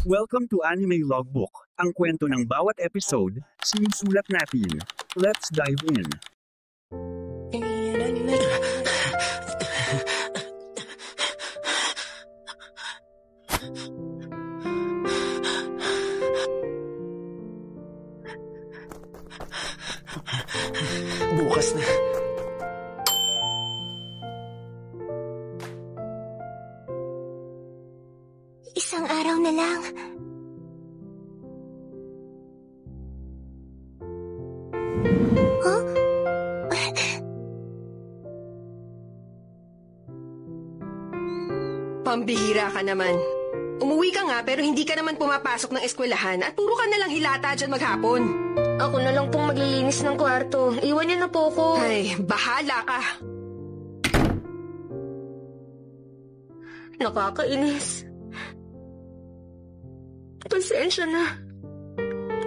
Welcome to Anime Logbook. Ang kwento ng bawat episode, sinusulat natin. Let's dive in. Bukas na. Isang araw na lang. Huh? Pambihira ka naman. Umuwi ka nga pero hindi ka naman pumapasok ng eskwelahan at puro ka nalang hilata dyan maghapon. Ako na lang pong maglilinis ng kwarto. Iwan niyo na po ko. Ay, bahala ka. Nakakainis. Pasensya na.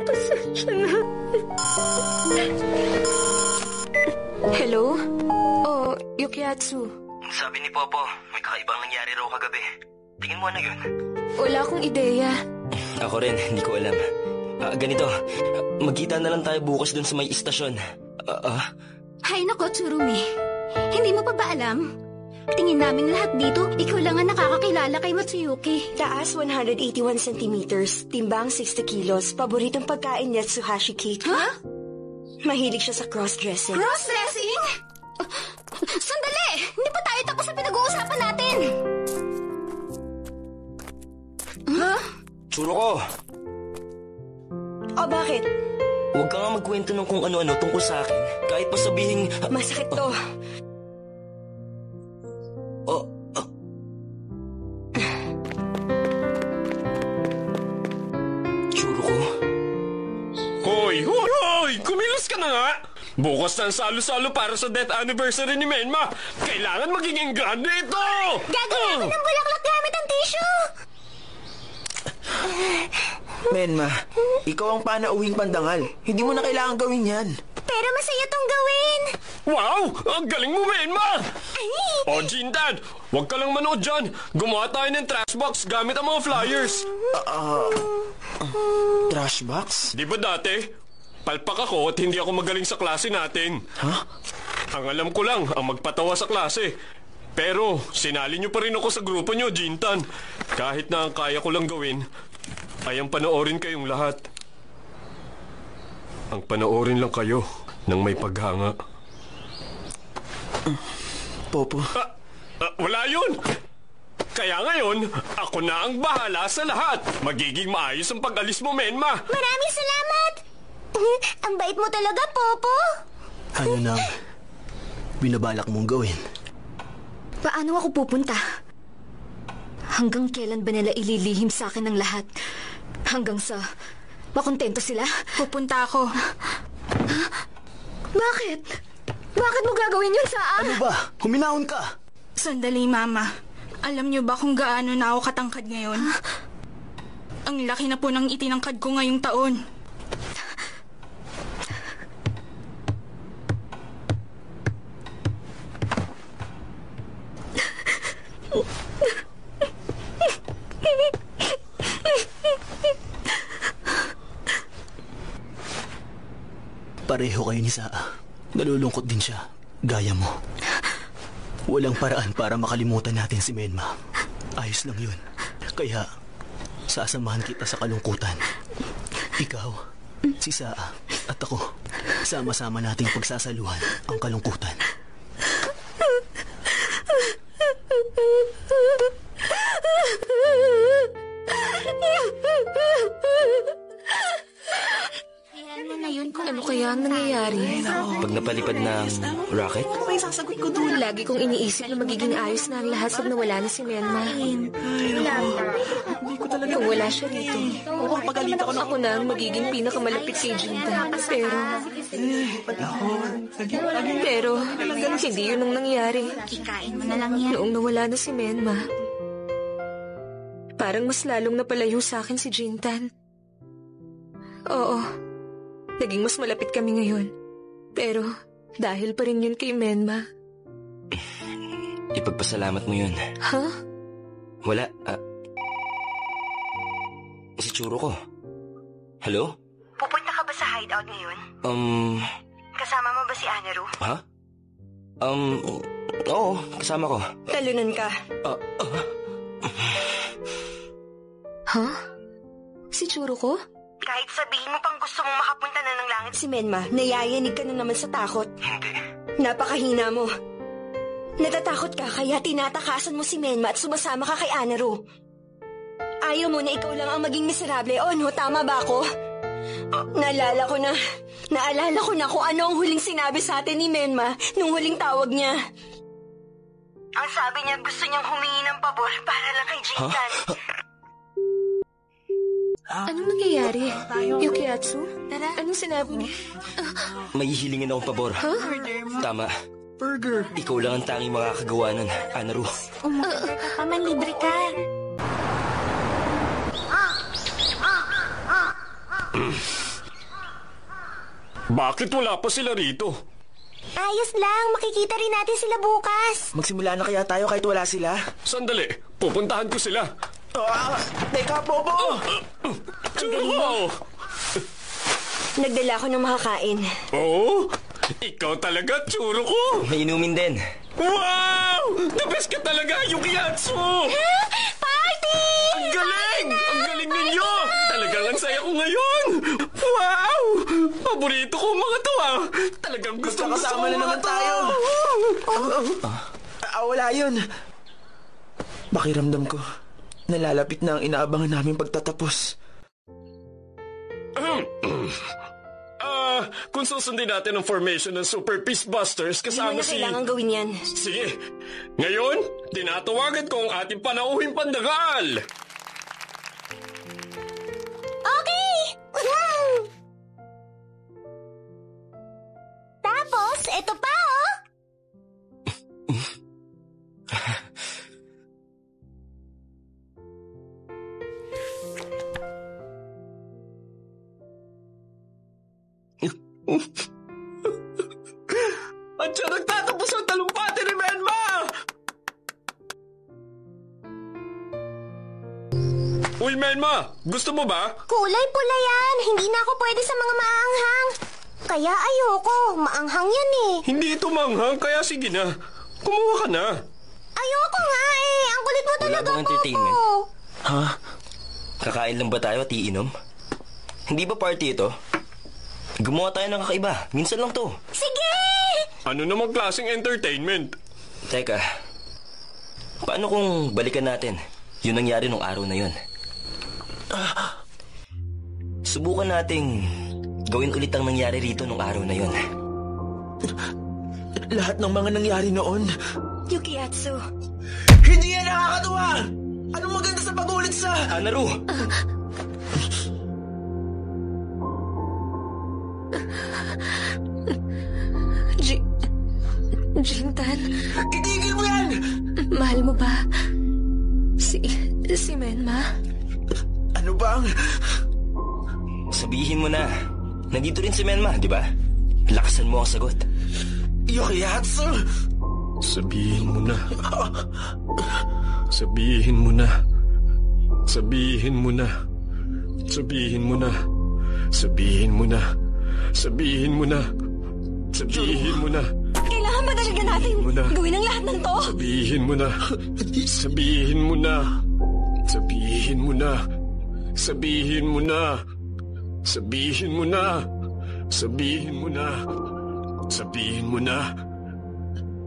Pasensya na. Hello? Oh, Yukiatsu. Sabi ni Popo, may kakaibang nangyari raw kagabi. Tingin mo na yun. Wala akong ideya. Ako rin, hindi ko alam. Ganito, magkita na lang tayo bukas dun sa may istasyon. Hay nako, Tsurumi. Hindi mo pa ba alam? Tingin namin lahat dito, ikaw lang ang nakakakilala kay Matsuyuki. Taas 181 centimeters, timbang 60 kilos, paboritong pagkain niya Tsuhashi cake. Ha? Mahilig siya sa cross-dressing. Cross-dressing? Sandali! Hindi pa tayo tapos sa pinag-uusapan natin. Huh? Tsuro ko! O bakit? Huwag ka nga magkwento ng kung ano-ano tungkol sa akin. Kahit pa sabihing... Masakit to. Tsuro ko. Hoy! Kumilos ka na nga! Bukas na ang salo-salo para sa death anniversary ni Menma! Kailangan maging grande ito! Gagawin ako ng bulaklak gamit ang tissue! Menma, ikaw ang panauhing pandangal. Hindi mo na kailangan gawin yan. Pero masaya tong gawin! Wow! Ang galing mo, Menma! Ay! O, Jintan! Huwag ka lang manood dyan! Gumawa tayo ng trash box gamit ang mga flyers! Trash box? Di ba dati? Palpak ako at hindi ako magaling sa klase natin. Huh? Ang alam ko lang, ang magpatawa sa klase. Pero, sinali niyo pa rin ako sa grupo niyo, Jintan. Kahit na ang kaya ko lang gawin, ay ang panoorin kayong lahat. Ang panoorin lang kayo ng may paghanga. Popo. Wala yun! Kaya ngayon, ako na ang bahala sa lahat. Magiging maayos ang pag-alis mo, Menma. Maraming salamat! Ang bait mo talaga, Popo! Ano nang binabalak mong gawin? Paano ako pupunta? Hanggang kailan ba nila ililihim sa akin ng lahat? Hanggang sa makontento sila? Pupunta ako. Bakit? Bakit mo gagawin yun sa Ano ba? Huminahon ka! Sandali, Mama. Alam niyo ba kung gaano na ako katangkad ngayon? Ang laki na po ng itinangkad ko ngayong taon. Pareho kayo ni Saa. Nalulungkot din siya. Gaya mo. Walang paraan para makalimutan natin si Menma. Ayos lang yun. Kaya, sasamahan kita sa kalungkutan. Ikaw, si Saa, at ako. Sama-sama nating pagsasaluhan ang kalungkutan. Ano kaya ang nangyayari? Pag napalipad ng rocket? Lagi kong iniisip na magiging ayos na ang lahat pag nawala na si Menma. Kung wala siya rito, ako na ang magiging pinakamalapit kay Jinta. Pero, hindi yun ang nangyari. Kikain mo na lang yan. Noong nawala na si Menma, parang mas lalong napalayo sa akin si Jintan. Oo, naging mas malapit kami ngayon. Pero, dahil pa rin yun kay Menma. Ipagpasalamat mo yun. Ha? Wala, si Churo ko. Hello? Pupunta ka ba sa hideout ngayon? Kasama mo ba si Anaru? Ha? Oo, kasama ko. Talunan ka. Huh? Si Churo ko? Kahit sabihin mo pang gusto mong makapunta na ng langit si Menma, nayayanig ka na naman sa takot. Hindi. Napakahina mo. Natatakot ka kaya tinatakasan mo si Menma at sumasama ka kay Anaru. Ayaw mo na ikaw lang ang maging miserable. O no, tama ba ako? Naalala ko na kung ano ang huling sinabi sa atin ni Menma nung huling tawag niya. Ang sabi niya gusto niyang humingi ng pabor para lang kay Jintan. Anong nangyayari? Yukiatsu? Anong sinabi niya? May hihilingin akong pabor. Tama. Burger. Ikaw lang ang tanging makakagawa nun, Anaru. Umorder ka pa, manlibre ka. Bakit wala pa sila rito? Ayos lang, makikita rin natin sila bukas. Magsimula na kaya tayo kahit wala sila? Sandali, pupuntahan ko sila. Teka, Bobo! Churo! Nagdala ko ng makakain. Oo? Ikaw talaga, Churo ko! May inumin din. Wow! The best ka talaga, Yukiatsu! Party! Ang galing! Ang galing ninyo! Talagang ang saya ko ngayon! Wow! Paborito ko mga to ah! Talagang gusto Magkakasama na naman tayo! Wala yun. Pakiramdam ko, nalalapit na ang inaabangan namin pagtatapos. Kung susundin natin ang formation ng Super Peace Busters Hindi mo kasama na si... kailangan gawin yan. Sige, ngayon, tinatawagan ko ang ating panauhing pandagal! Okay! Tapos, eto pa oh! At siya nagtatapos ang talumpati ni Menma! Uy, Menma! Gusto mo ba? Kulay pula yan. Hindi na ako pwede sa mga maanghang. Kaya ayoko. Maanghang yan eh. Hindi ito manghang, kaya sige na. Kumuha ka na. Ayoko nga eh. Ang kulit mo Wala talaga, bang entertainment? Popo. Ha? Kakain lang ba tayo at iinom? Hindi ba party ito? Gumawa tayo ng kakaiba. Minsan lang to. Sige! Ano namang klaseng entertainment? Teka, paano kung balikan natin yung nangyari nung araw na yun? Subukan nating gawin ulit ang nangyari rito nung araw na yun. Lahat ng mga nangyari noon, Yukiatsu. hindi yan nakakatuwa! Anong maganda sa pag-ulit sa... Anaru! Jintan, Itigil mo yan! mahal mo ba si Menma? Ano bang... Sabihin mo na. Nandito rin si Menma, di ba? Lakasan mo ang sagot. Yukiatsu! Sabihin mo na. Sabihin mo na. Sabihin mo na. Sabihin mo na. Sabihin mo na. Sabihin mo na. Sabihin mo na. Kailangan ba talaga natin gawin ang lahat ng to? Sabihin mo na. Sabihin mo na. Sabihin mo na. Sabihin mo na. Sabihin mo na. Sabihin mo na. Sabihin mo na.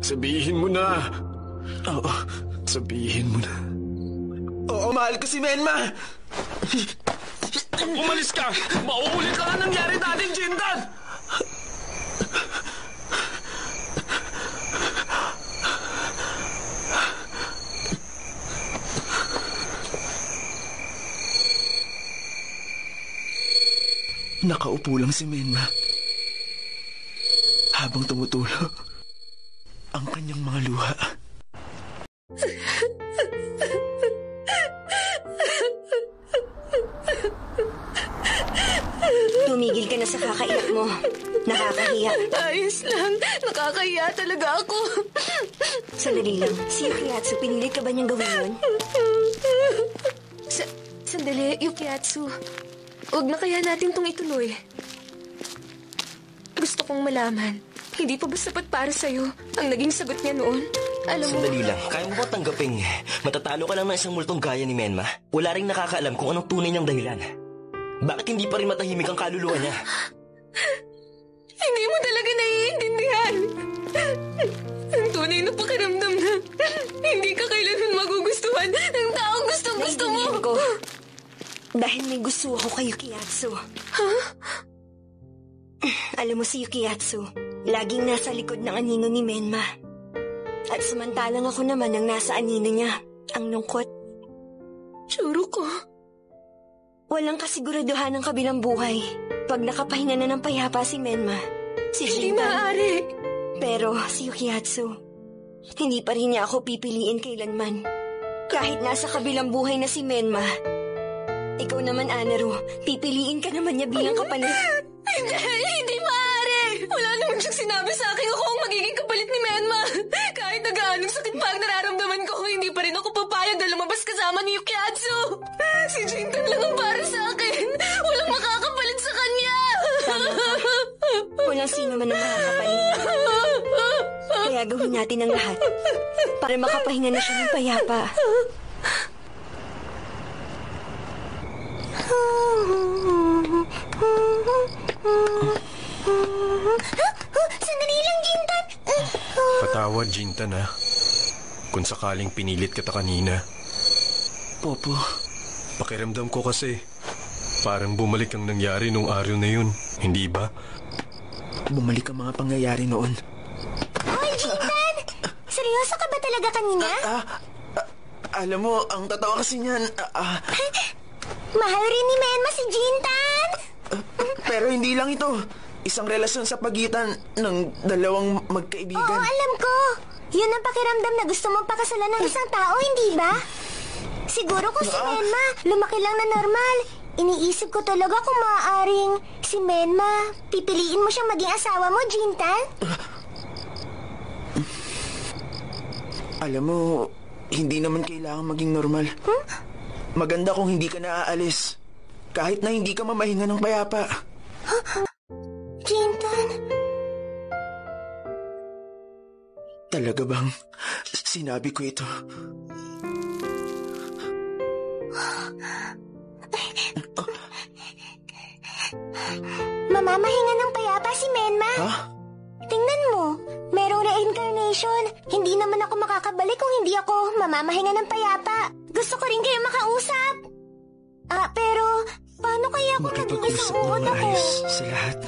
Sabihin mo na. Oo, Sabihin mo na. oo, mahal ko si Menma! Umalis ka! Mauulit lang ang nangyari natin, Jintan! Nakaupo lang si Menma habang tumutulo ang kanyang mga luha. Tumigil ka na sa kakaiyak mo. Nakakahiya. Ayos lang. Nakakahiya talaga ako. Sandali lang. Si Yukiatsu, pinilit ka ba niyang gawin yun? Sandali, Yukiatsu. Huwag na kaya natin tong ituloy. Gusto kong malaman, hindi pa ba sapat para sa'yo ang naging sagot niya noon? Alam mo... Sandali lang, kaya mo ba tanggapin matatalo ka lang ng isang multong gaya ni Menma? Wala rin nakakaalam kung anong tunay niyang dahilan. Bakit hindi pa rin matahimik ang kaluluwa niya? Hindi mo talaga naiintindihan. Ang tunay na pakiramdam na hindi ka kailanman magugustuhan ng taong gustong-gusto mo. Naiintindihan ko. Dahil may gusto ako kay Yukiatsu. Alam mo si Yukiatsu, laging nasa likod ng anino ni Menma. At samantalang ako naman ang nasa anino niya, ang lungkot. Tsuro ko. Walang kasiguraduhan ng kabilang buhay pag nakapahinga na ng payapa si Menma. Si Hindi Jintan. maaari. Pero si Yukiatsu, hindi pa rin niya ako pipiliin kailanman. Kahit nasa kabilang buhay na si Menma. Ikaw naman, Anaru, pipiliin ka naman niya bilang kapalit. Hindi maaari. Wala naman siyang sinabi sa akin ako ang magiging kapalit ni Menma. Kahit na gaanong sakit pa ang nararamdaman ko, hindi pa rin ako papayag na lumabas kasama ni Yukiatsu. Si Jintan lang ang para sa akin. Walang makakapalit sa kanya. Tama ka. Walang sino man ang makakapalit. Kaya gawin natin ang lahat para makapahinga na siya ng payapa. Sandali lang, Jintan. Patawad, Jintan, ha? Kung sakaling pinilit kita kanina. Popo. Pakiramdam ko kasi, parang bumalik ang nangyari nung araw na yun. Hindi ba? Bumalik ang mga pangyayari noon. Hoy, Jintan! Seryoso ka ba talaga kanina? Alam mo, ang tatawa kasi niyan... Mahal rin ni Menma si Jintan! pero hindi lang ito. Isang relasyon sa pagitan ng dalawang magkaibigan. Oo, alam ko. Yun ang pakiramdam na gusto mong pakasalan ng isang tao, hindi ba? Siguro kung si Menma, lumaki lang na normal. Iniisip ko talaga kung maaaring si Menma, pipiliin mo siyang maging asawa mo, Jintan? Alam mo, hindi naman kailangan maging normal. Maganda kung hindi ka naaalis. Kahit na hindi ka mamahinga ng payapa. Jintan? Talaga bang sinabi ko ito? Mamamahinga ng payapa si Menma. Ha? Tingnan mo, merong reincarnation. Hindi naman ako makakabalik kung hindi ako mamamahinga ng payapa. Gusto ko rin kayo makausap. Pero paano kaya kung naging isang Makipag-usap uod ng ako? maayos sa lahat.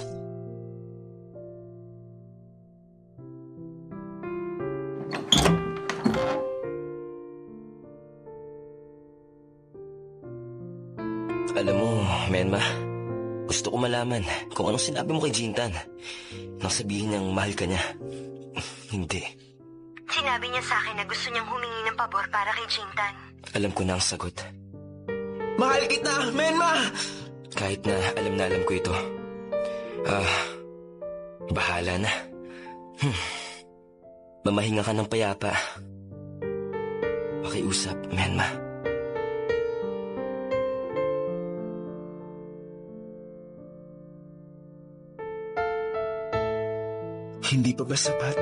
Alam mo, Menma, gusto ko malaman kung anong sinabi mo kay Jintan nang sabihin niyang mahal ka niya. Hindi. Sinabi niya sa akin na gusto niyang humingi ng pabor para kay Jintan. Alam ko na ang sagot. Mahal kita, Menma! Kahit na alam ko ito. Bahala na. Mamahinga ka ng payapa. Pakiusap, Menma. Hindi pa ba sapat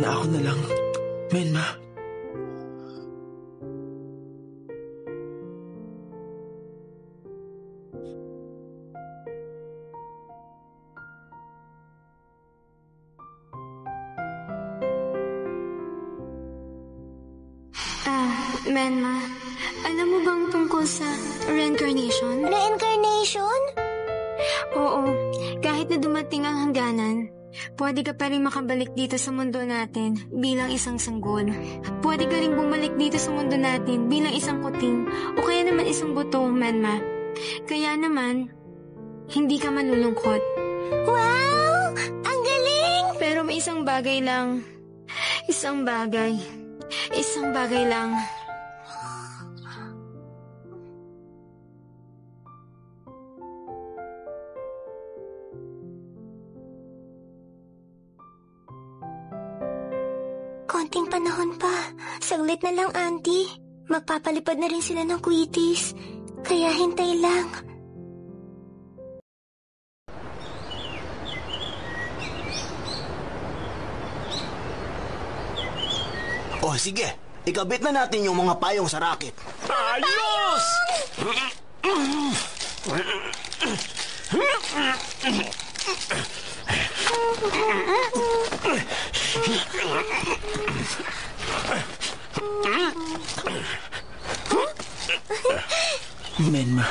na ako na lang, Menma? Menma, alam mo bang tungkol sa reincarnation? Reincarnation? Oo, kahit na dumating ang hangganan, pwede ka pa rin makabalik dito sa mundo natin bilang isang sanggol. Pwede ka rin bumalik dito sa mundo natin bilang isang kuting o kaya naman isang buto, Menma. Kaya naman, hindi ka malulungkot. Wow! Ang galing! Pero may isang bagay lang. Isang bagay lang. Konting panahon pa. Saglit na lang, Auntie. Magpapalipad na rin sila ng kwitis. Kaya hintay lang. O sige, ikabit na natin yung mga payong sa racket. Ayos! Menma.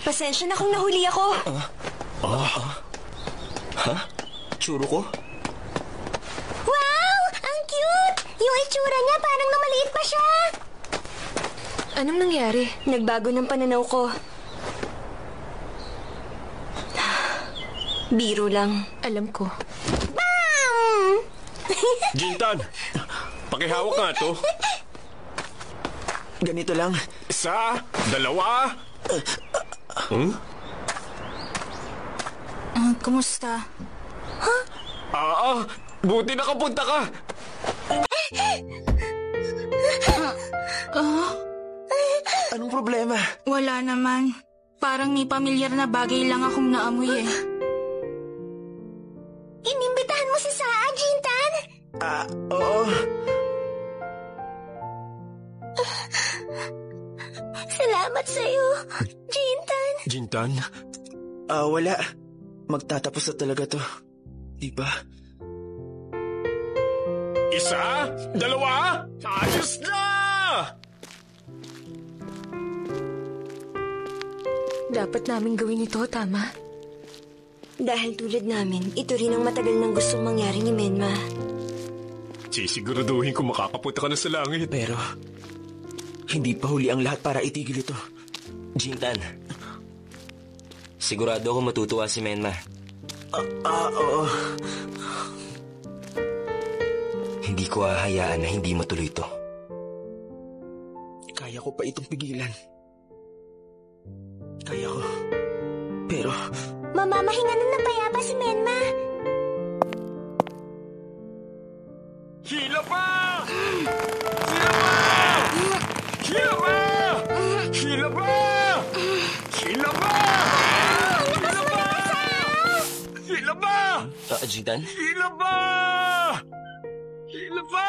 Pasensya na kung nahuli ako. Ha? Tsuro ko? Wow! Ang cute! Yung itsura niya parang namaliit pa siya. Anong nangyari? Nagbago ng pananaw ko. Biro lang. Alam ko. Jintan, pakihawak nga to. Ganito lang. 1, 2. Kumusta? Buti nakapunta ka. Anong problema? Wala naman. Parang may pamilyar na bagay lang akong naamoy eh. Inimbitahan mo si Saa, Jintan? Oo. Salamat sa'yo, Jintan. Jintan? Wala. Magtatapos na talaga to. Diba? 1, 2. Ayos na! Dapat namin gawin ito, tama? Dahil tulad namin, ito rin ang matagal nang gustong mangyari ni Menma. Sisiguraduhin ko makakapunta ka na sa langit. Pero, hindi pa huli ang lahat para itigil ito. Jintan, sigurado ako matutuwa si Menma. Oo. Hindi ko hahayaan na hindi matuloy ito. Kaya ko pa itong pigilan. Kaya ko. Pero, Mamamahinga na ng payapa si Menma. Hila pa! Hila pa! Hila pa! Hila pa! Hila pa! Hila pa! Jintan? Hila pa! Hila pa!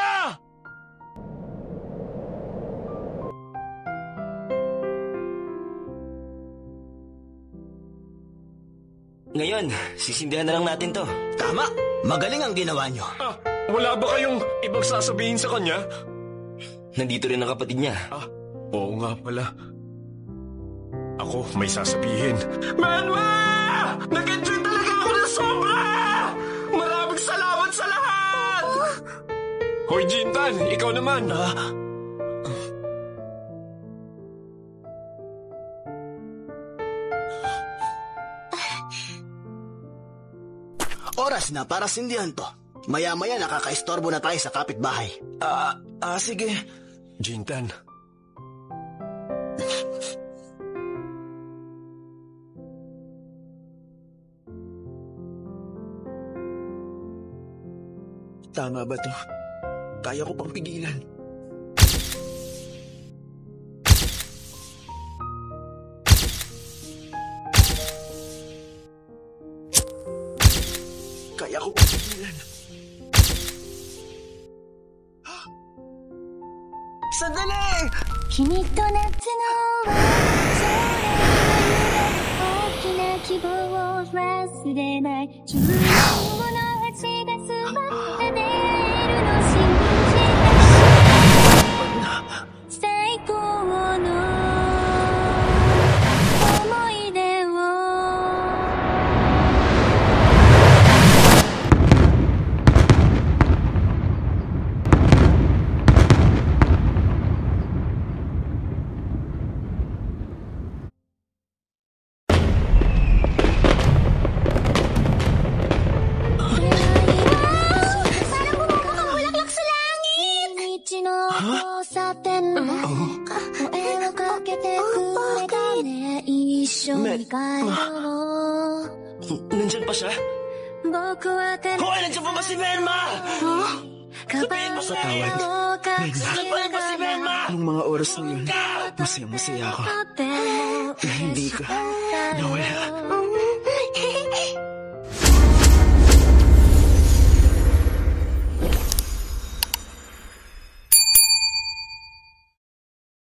Ngayon, sisindihan na lang natin to. tama. Magaling ang ginawa nyo. Wala ba kayong ibang sasabihin sa kanya? Nandito rin ang kapatid niya. Oo nga pala. Ako may sasabihin. Menma! Nag-enjoy talaga ako ng sobra! Maraming salamat sa lahat! Hoy, Jintan, ikaw naman. Oras na para sindihan to. Maya-maya nakakaistorbo na tayo sa kapitbahay. Sige. Jintan. Tama ba to? Kaya ko pang pigilan. Kaya ko pang pigilan. Sandali! 君と夏の大きな希望を忘れない15の8月は出るの信じた最高の思い出を Nandyan pa siya? Hoy, nandyan pa ba si Menma? Sabihin mo sa Patawad. Nasaan ba si Menma? Nung mga oras na yun, masaya ako. Na hindi ka nawala.